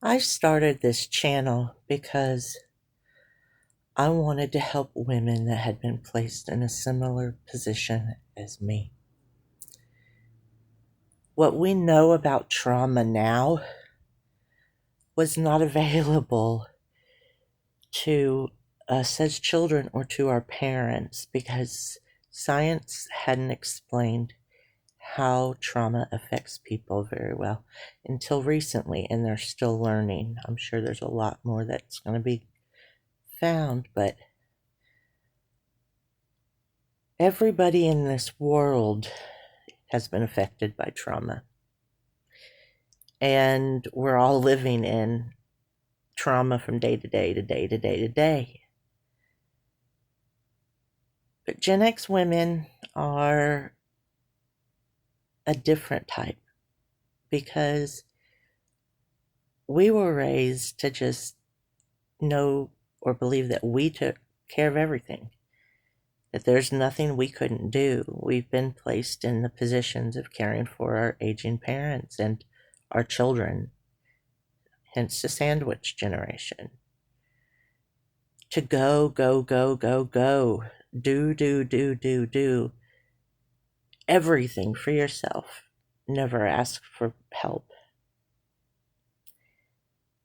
I started this channel because I wanted to help women that had been placed in a similar position as me. What we know about trauma now was not available to us as children or to our parents because science hadn't explained how trauma affects people very well until recently, and they're still learning. I'm sure there's a lot more that's going to be found, but everybody in this world has been affected by trauma. And we're all living in trauma from day to day to day to day to day. But Gen X women are a different type because we were raised to just know or believe that we took care of everything, that there's nothing we couldn't do. We've been placed in the positions of caring for our aging parents and our children, hence the sandwich generation. To go, go, go, go, go, do everything for yourself. Never ask for help.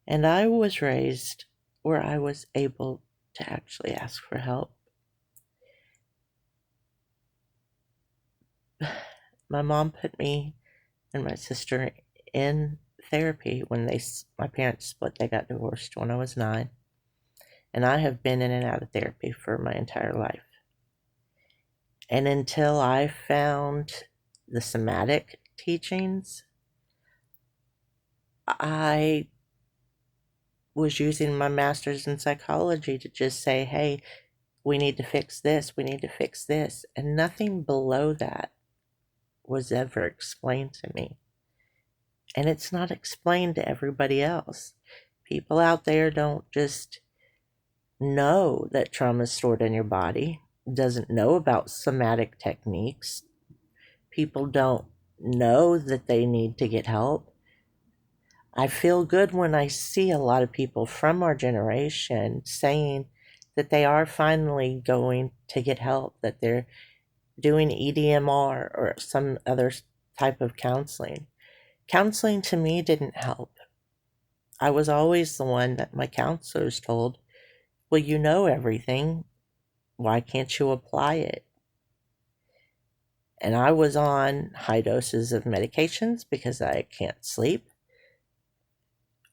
And I was raised where I was able to actually ask for help. My mom put me and my sister in therapy when my parents split. They got divorced when I was 9. And I have been in and out of therapy for my entire life. And until I found the somatic teachings, I was using my master's in psychology to just say, hey, we need to fix this, we need to fix this. And nothing below that was ever explained to me. And it's not explained to everybody else. People out there don't just know that trauma is stored in your body, doesn't know about somatic techniques. People don't know that they need to get help. I feel good when I see a lot of people from our generation saying that they are finally going to get help, that they're doing EDMR or some other type of counseling. Counseling to me didn't help. I was always the one that my counselors told, well, you know everything. Why can't you apply it? And I was on high doses of medications because I can't sleep,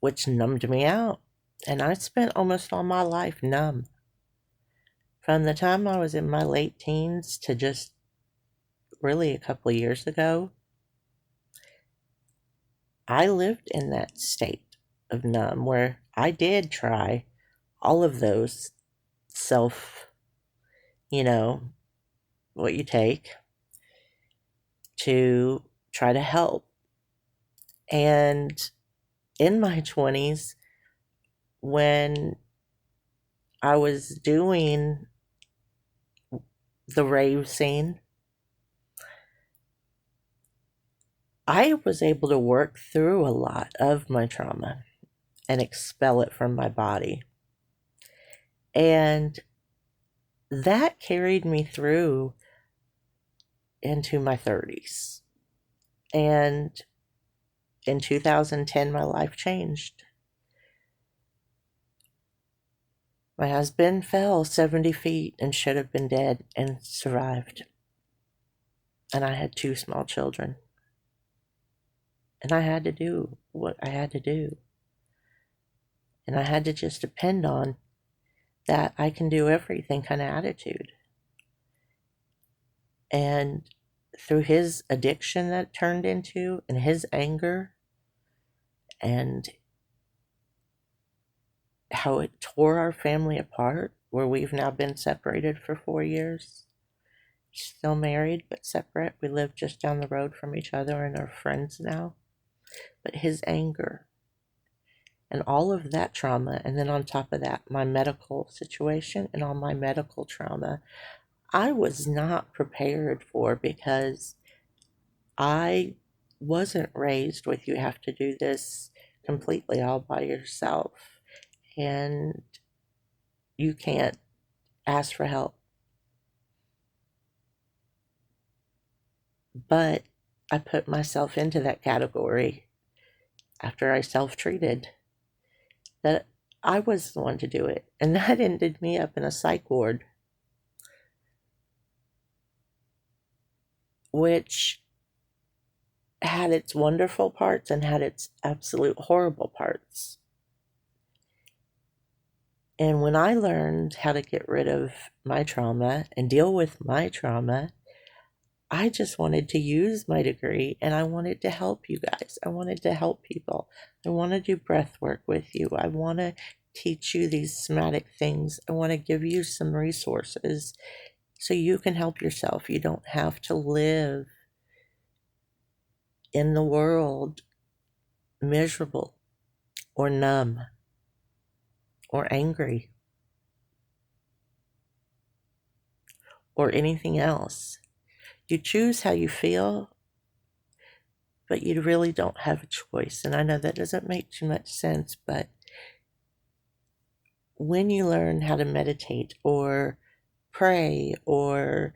which numbed me out. And I spent almost all my life numb. From the time I was in my late teens to just really a couple of years ago, I lived in that state of numb where I did try all of those self, what you take to try to help. And in my 20s, when I was doing the rave scene, I was able to work through a lot of my trauma and expel it from my body. And that carried me through into my 30s. And in 2010, my life changed. My husband fell 70 feet and should have been dead and survived. And I had 2 small children. And I had to do what I had to do. And I had to just depend on that I can do everything kind of attitude. And through his addiction that it turned into, and his anger, and how it tore our family apart, where we've now been separated for 4 years. Still married, but separate. We live just down the road from each other and are friends now. But his anger and all of that trauma, and then on top of that, my medical situation and all my medical trauma, I was not prepared for, because I wasn't raised with, you have to do this completely all by yourself, and you can't ask for help. But I put myself into that category after I self-treated, that I was the one to do it, and that ended me up in a psych ward, which had its wonderful parts and had its absolute horrible parts. And when I learned how to get rid of my trauma and deal with my trauma, I just wanted to use my degree, and I wanted to help you guys. I wanted to help people. I want to do breath work with you. I want to teach you these somatic things. I want to give you some resources so you can help yourself. You don't have to live in the world miserable or numb or angry or anything else. You choose how you feel, but you really don't have a choice. And I know that doesn't make too much sense, but when you learn how to meditate or pray or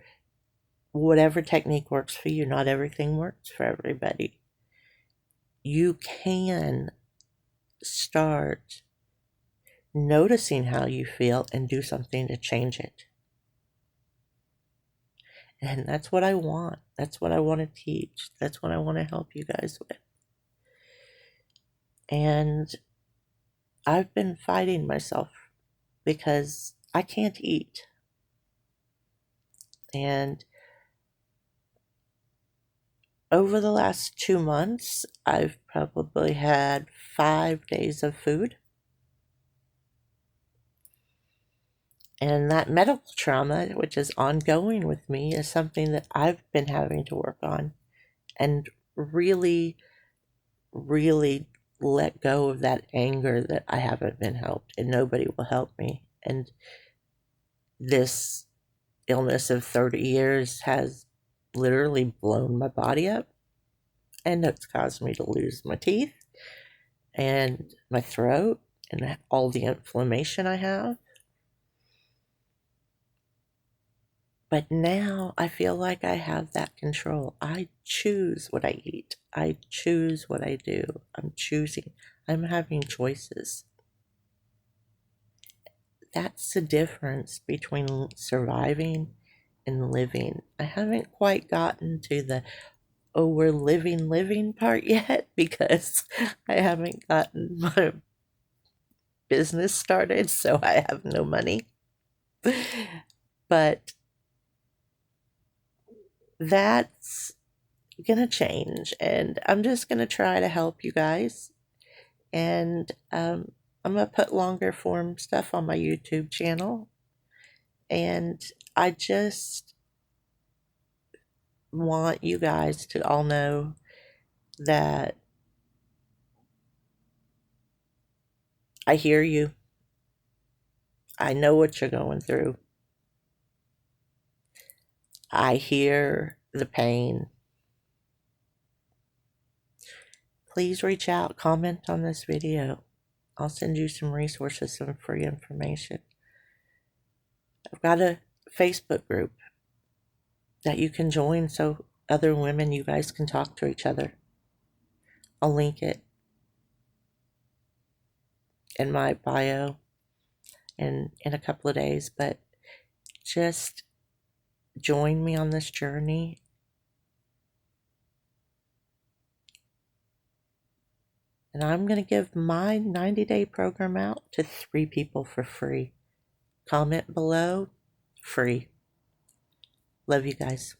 whatever technique works for you, not everything works for everybody, you can start noticing how you feel and do something to change it. And that's what I want. That's what I want to teach. That's what I want to help you guys with. And I've been fighting myself because I can't eat. And over the last 2 months, I've probably had 5 days of food. And that medical trauma, which is ongoing with me, is something that I've been having to work on and really, really let go of that anger that I haven't been helped and nobody will help me. And this illness of 30 years has literally blown my body up, and it's caused me to lose my teeth and my throat and all the inflammation I have. But now I feel like I have that control. I choose what I eat. I choose what I do. I'm choosing. I'm having choices. That's the difference between surviving and living. I haven't quite gotten to the, oh, we're living part yet, because I haven't gotten my business started, so I have no money. But that's gonna change, and I'm just gonna try to help you guys. And I'm gonna put longer form stuff on my YouTube channel, and I just want you guys to all know that I hear you. I know what you're going through. I hear the pain. Please reach out, comment on this video. I'll send you some resources, some free information. I've got a Facebook group that you can join so other women, you guys can talk to each other. I'll link it in my bio in a couple of days, but just join me on this journey. And I'm going to give my 90-day program out to 3 people for free. Comment below, free. Love you guys.